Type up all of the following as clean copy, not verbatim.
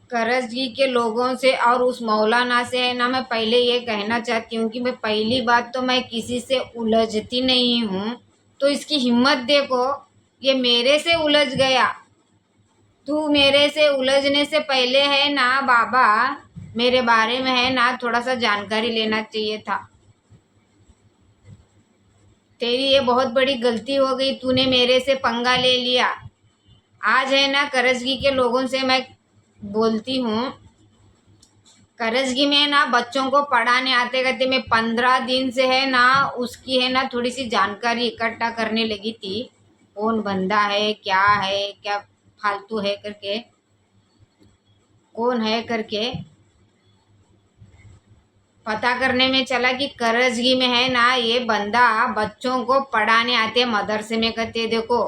करजगी के लोगों से और उस मौलाना से है ना, मैं पहले ये कहना चाहती हूँ कि मैं पहली बात तो मैं किसी से उलझती नहीं हूँ। तो इसकी हिम्मत देखो, ये मेरे से उलझ गया। तू मेरे से उलझने से पहले है ना बाबा, मेरे बारे में है ना थोड़ा सा जानकारी लेना चाहिए था। तेरी ये बहुत बड़ी गलती हो गई, तूने मेरे से पंगा ले लिया। आज है ना करजगी के लोगों से मैं बोलती हूँ। करजगी में ना बच्चों को पढ़ाने आते करते मैं 15 दिन से है ना उसकी है ना थोड़ी सी जानकारी इकट्ठा करने लगी थी। कौन बंदा है, क्या फालतू है करके, कौन है करके पता करने में चला कि करजगी में है ना ये बंदा बच्चों को पढ़ाने आते मदरसे में। कहते देखो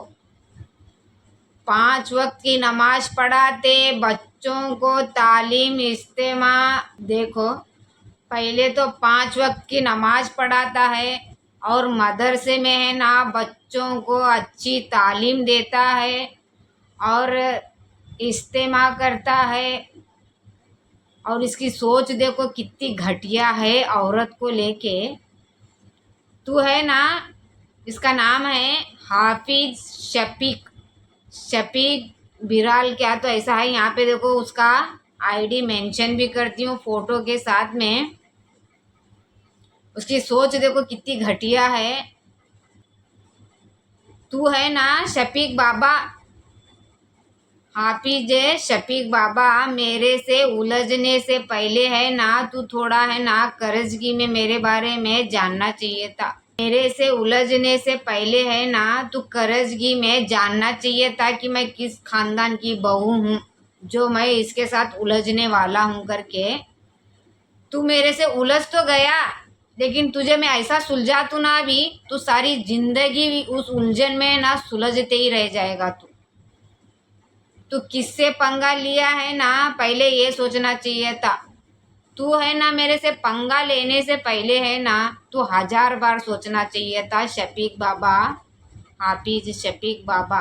5 वक्त की नमाज पढ़ाते, बच्चों को तालीम इस्तेमा। देखो पहले तो 5 वक्त की नमाज पढ़ाता है और मदरसे में है ना बच्चों को अच्छी तालीम देता है और इस्तेमा करता है। और इसकी सोच देखो कितनी घटिया है औरत को लेके। तू है ना, इसका नाम है हाफिज शफीक, शफीक बिराल क्या तो ऐसा है। यहाँ पे देखो उसका आईडी मेंशन भी करती हूँ फोटो के साथ में। उसकी सोच देखो कितनी घटिया है। तू है ना शफीक बाबा, हाफिज शफीक बाबा, मेरे से उलझने से पहले है ना तू थोड़ा है ना करजगी में मेरे बारे में जानना चाहिए था। मेरे से उलझने से पहले है ना तू करजगी में जानना चाहिए था कि मैं किस खानदान की बहू हूँ, जो मैं इसके साथ उलझने वाला हूँ करके। तू मेरे से उलझ तो गया, लेकिन तुझे मैं ऐसा सुलझा ना अभी, तू सारी जिंदगी उस उलझन में ना सुलझते ही रह जाएगा। तू किससे पंगा लिया है ना पहले ये सोचना चाहिए था। तू है ना मेरे से पंगा लेने से पहले है ना तू 1000 बार सोचना चाहिए था शफीक बाबा, हाफिज शफीक बाबा।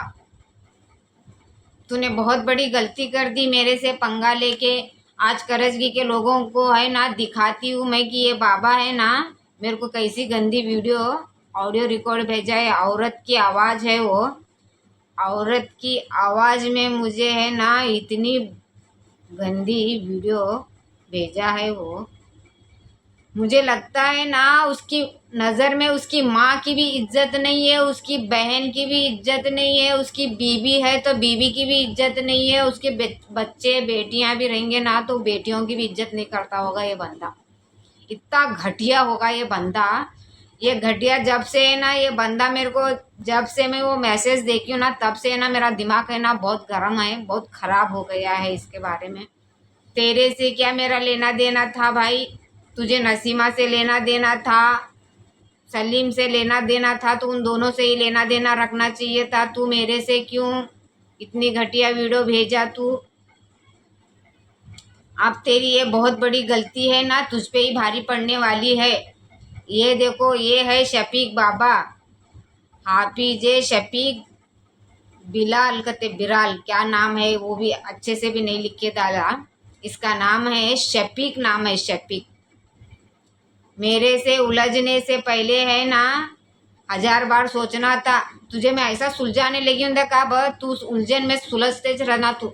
तूने बहुत बड़ी गलती कर दी मेरे से पंगा लेके। आज करजगी के लोगों को है ना दिखाती हूँ मैं कि ये बाबा है ना मेरे को कैसी गंदी वीडियो ऑडियो रिकॉर्ड भेजा है। औरत की आवाज़ है वो, औरत की आवाज़ में मुझे है ना इतनी गंदी वीडियो भेजा है वो। मुझे लगता है ना उसकी नज़र में उसकी माँ की भी इज्जत नहीं है, उसकी बहन की भी इज्जत नहीं है, उसकी बीवी है तो बीवी की भी इज्जत नहीं है, उसके बच्चे बेटियां भी रहेंगे ना तो बेटियों की भी इज्जत नहीं करता होगा ये बंदा। इतना घटिया होगा ये बंदा। ये घटिया जब से है ना ये बंदा मेरे को, जब से मैं वो मैसेज देखी हूँ ना तब से है ना मेरा दिमाग है ना बहुत गर्म है, बहुत ख़राब हो गया है इसके बारे में। तेरे से क्या मेरा लेना देना था भाई? तुझे नसीमा से लेना देना था, सलीम से लेना देना था, तो उन दोनों से ही लेना देना रखना चाहिए था। तू मेरे से क्यों इतनी घटिया वीडियो भेजा तू? अब तेरी ये बहुत बड़ी गलती है ना, तुझ पे ही भारी पड़ने वाली है। ये देखो ये है शफीक बाबा, हाफिज शफीक बिलाल कहते, बिराल क्या नाम है वो भी अच्छे से भी नहीं लिख के डाला। इसका नाम है शफीक, नाम है शफीक। मेरे से उलझने से पहले है ना 1000 बार सोचना था। तुझे मैं ऐसा सुलझाने लगी हूँ का तू उस उलझन में सुलझते रहना। तू,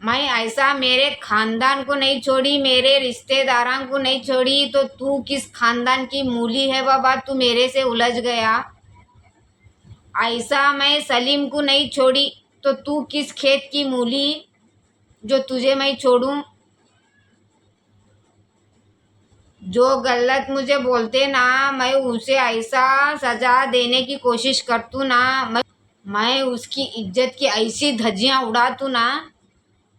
मैं ऐसा मेरे खानदान को नहीं छोड़ी, मेरे रिश्तेदारों को नहीं छोड़ी, तो तू किस खानदान की मूली है बाबा? तू मेरे से उलझ गया। ऐसा मैं सलीम को नहीं छोड़ी, तो तू किस खेत की मूली जो तुझे मैं छोड़ूं? जो गलत मुझे बोलते ना मैं उसे ऐसा सजा देने की कोशिश करतू ना, मैं उसकी इज्जत की ऐसी धज्जियां उड़ातू ना।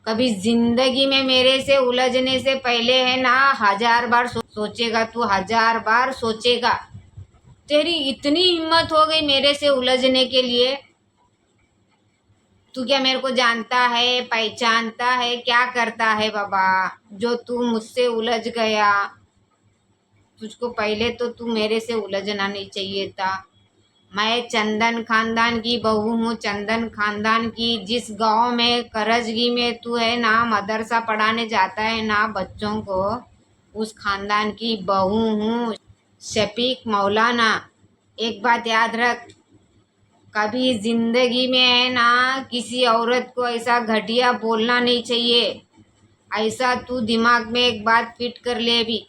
कभी जिंदगी में मेरे से उलझने से पहले है ना 1000 बार सोचेगा तू, 1000 बार सोचेगा। तेरी इतनी हिम्मत हो गई मेरे से उलझने के लिए? तू क्या मेरे को जानता है, पहचानता है, क्या करता है बाबा जो तू मुझसे उलझ गया? तुझको पहले तो तू मेरे से उलझना नहीं चाहिए था। मैं चंदन खानदान की बहू हूँ, चंदन खानदान की। जिस गांव में करजगी में तू है ना मदरसा पढ़ाने जाता है ना बच्चों को, उस खानदान की बहू हूँ। शफीक मौलाना, एक बात याद रख, कभी जिंदगी में है ना किसी औरत को ऐसा घटिया बोलना नहीं चाहिए। ऐसा तू दिमाग में एक बात फिट कर ले भी।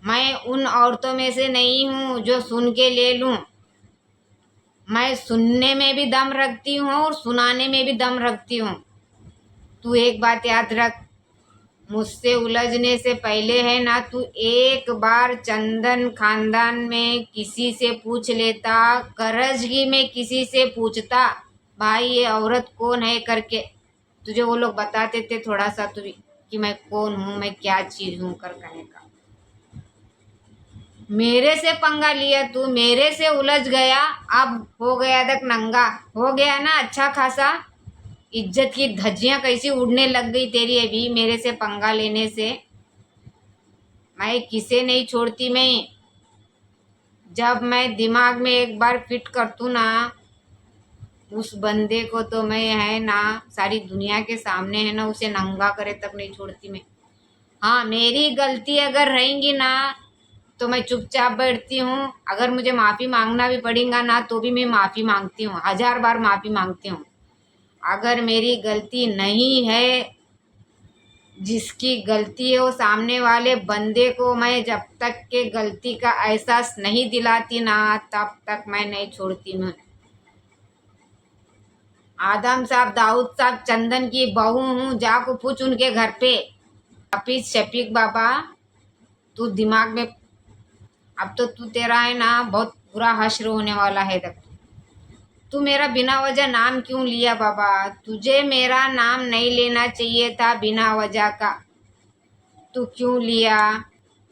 मैं उन औरतों में से नहीं हूँ जो सुन के ले लूँ। मैं सुनने में भी दम रखती हूँ और सुनाने में भी दम रखती हूँ। तू एक बात याद रख, मुझसे उलझने से पहले है ना तू एक बार चंदन खानदान में किसी से पूछ लेता, करजगी में किसी से पूछता, भाई ये औरत कौन है करके, तुझे वो लोग बताते थे थोड़ा सा तू भी कि मैं कौन हूँ, मैं क्या चीज़ हूँ कर कहने का। मेरे से पंगा लिया तू, मेरे से उलझ गया, अब हो गया तक नंगा हो गया ना अच्छा खासा। इज्जत की धज्जियां कैसी उड़ने लग गई तेरी अभी मेरे से पंगा लेने से। मैं किसे नहीं छोड़ती। मैं जब मैं दिमाग में एक बार फिट करतू ना उस बंदे को, तो मैं है ना सारी दुनिया के सामने है ना उसे नंगा करे तक नहीं छोड़ती मैं। हाँ, मेरी गलती अगर रहेंगी ना तो मैं चुपचाप बैठती हूँ। अगर मुझे माफ़ी मांगना भी पड़ेगा ना तो भी मैं माफ़ी मांगती हूँ, 1000 बार माफ़ी मांगती हूँ। अगर मेरी गलती नहीं है, जिसकी गलती है वो सामने वाले बंदे को मैं जब तक के गलती का एहसास नहीं दिलाती ना तब तक मैं नहीं छोड़ती। मैं आदम साहब, दाऊद साहब, चंदन की बहू हूँ, जाको पूछ उनके घर पे। हाफिज शफीक बाबा, तू दिमाग में, अब तो तू तेरा है ना बहुत बुरा हश्र होने वाला है। तक तू मेरा बिना वजह नाम क्यों लिया बाबा? तुझे मेरा नाम नहीं लेना चाहिए था बिना वजह का, तू क्यों लिया?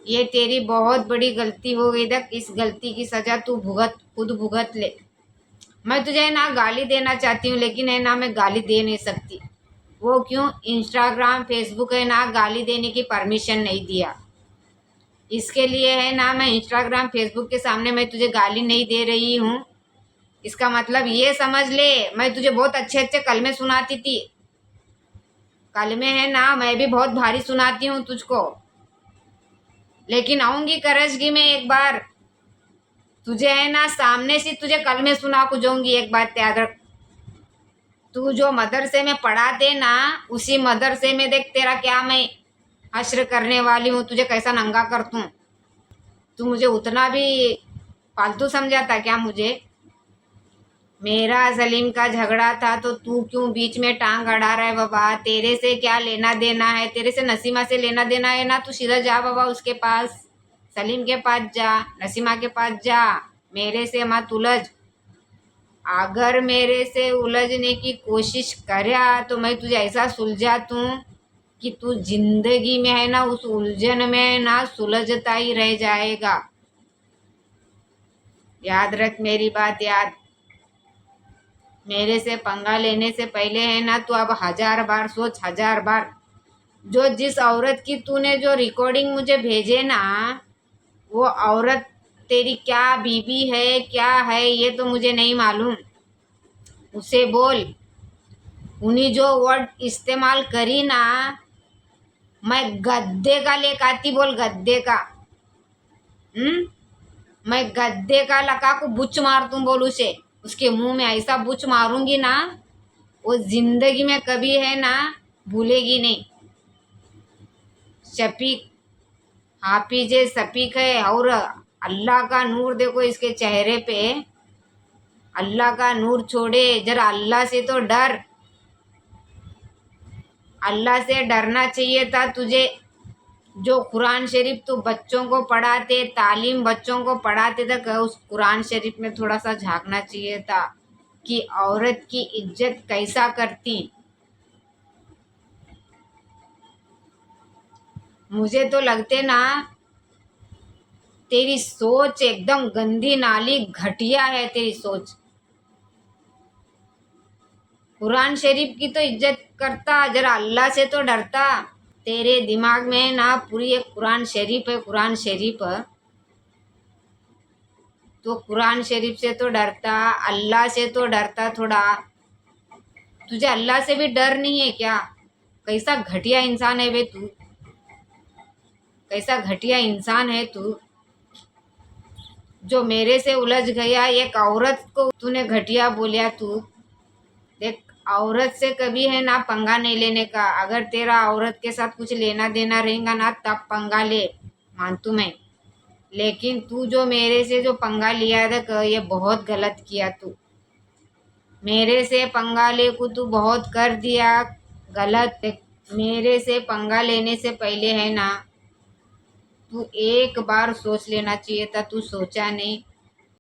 ये तेरी बहुत बड़ी गलती हो गई। तक इस गलती की सजा तू खुद भुगत ले। मैं तुझे ना गाली देना चाहती हूँ लेकिन है ना मैं गाली दे नहीं सकती। वो क्यों? इंस्टाग्राम फेसबुक है ना गाली देने की परमिशन नहीं दिया। इसके लिए है ना मैं इंस्टाग्राम फेसबुक के सामने मैं तुझे गाली नहीं दे रही हूँ। इसका मतलब ये समझ ले, मैं तुझे बहुत अच्छे अच्छे कलमे सुनाती थी। कलमे है ना मैं भी बहुत भारी सुनाती हूँ तुझको। लेकिन आऊंगी करजगी में एक बार, तुझे है ना सामने से तुझे कलमे सुना को जाऊंगी। एक बात याद रख, तू जो मदरसे में पढ़ाते ना उसी मदरसे में देख तेरा क्या मैं हश्र करने वाली हूँ, तुझे कैसा नंगा कर दूँ। तू मुझे उतना भी फालतू समझाता क्या मुझे? मेरा सलीम का झगड़ा था तो तू क्यों बीच में टांग अड़ा रहा है बाबा? तेरे से क्या लेना देना है? तेरे से नसीमा से लेना देना है ना, तू सीधा जा बाबा उसके पास, सलीम के पास जा, नसीमा के पास जा, मेरे से मत उलझ। अगर मेरे से उलझने की कोशिश करा तो मैं तुझे ऐसा सुलझा दूँ कि तू जिंदगी में है ना उस उलझन में ना सुलझता ही रह जाएगा। याद रख मेरी बात, याद। मेरे से पंगा लेने से पहले है ना तू अब 1000 बार सोच, 1000 बार। जो जिस औरत की तूने जो रिकॉर्डिंग मुझे भेजे ना, वो औरत तेरी क्या बीबी है क्या है ये तो मुझे नहीं मालूम। उसे बोल, उन्हीं जो वर्ड इस्तेमाल करी ना, मैं गद्दे का लेकर आती, बोल गद्दे का। मैं गद्दे का लगा को बुच मार दूं, बोल उसे, उसके मुंह में ऐसा बुच मारूंगी ना वो जिंदगी में कभी है ना भूलेगी नहीं। शफीक, हाफिज शफीक है। और अल्लाह का नूर देखो इसके चेहरे पे, अल्लाह का नूर छोड़े, जरा अल्लाह से तो डर। अल्लाह से डरना चाहिए था तुझे। जो कुरान शरीफ तो बच्चों को पढ़ाते, तालीम बच्चों को पढ़ाते थे, उस कुरान शरीफ में थोड़ा सा झांकना चाहिए था कि औरत की इज्जत कैसा करती। मुझे तो लगते ना तेरी सोच एकदम गंदी नाली घटिया है तेरी सोच। कुरान शरीफ की तो इज्जत करता, जरा अल्लाह से तो डरता। तेरे दिमाग में ना पूरी एक कुरान शरीफ है, कुरान शरीफ। तो कुरान शरीफ से तो डरता, अल्लाह से तो डरता थोड़ा। तुझे अल्लाह से भी डर नहीं है क्या? कैसा घटिया इंसान है बे तू, कैसा घटिया इंसान है तू, जो मेरे से उलझ गया। एक औरत को तूने घटिया बोलिया तू। देख, औरत से कभी है ना पंगा नहीं लेने का। अगर तेरा औरत के साथ कुछ लेना देना रहेगा ना तब पंगा ले, मानतू मैं। लेकिन तू जो मेरे से जो पंगा लिया था, ये बहुत गलत किया तू। मेरे से पंगा ले को तू बहुत कर दिया गलत। मेरे से पंगा लेने से पहले है ना तू एक बार सोच लेना चाहिए था, तू सोचा नहीं।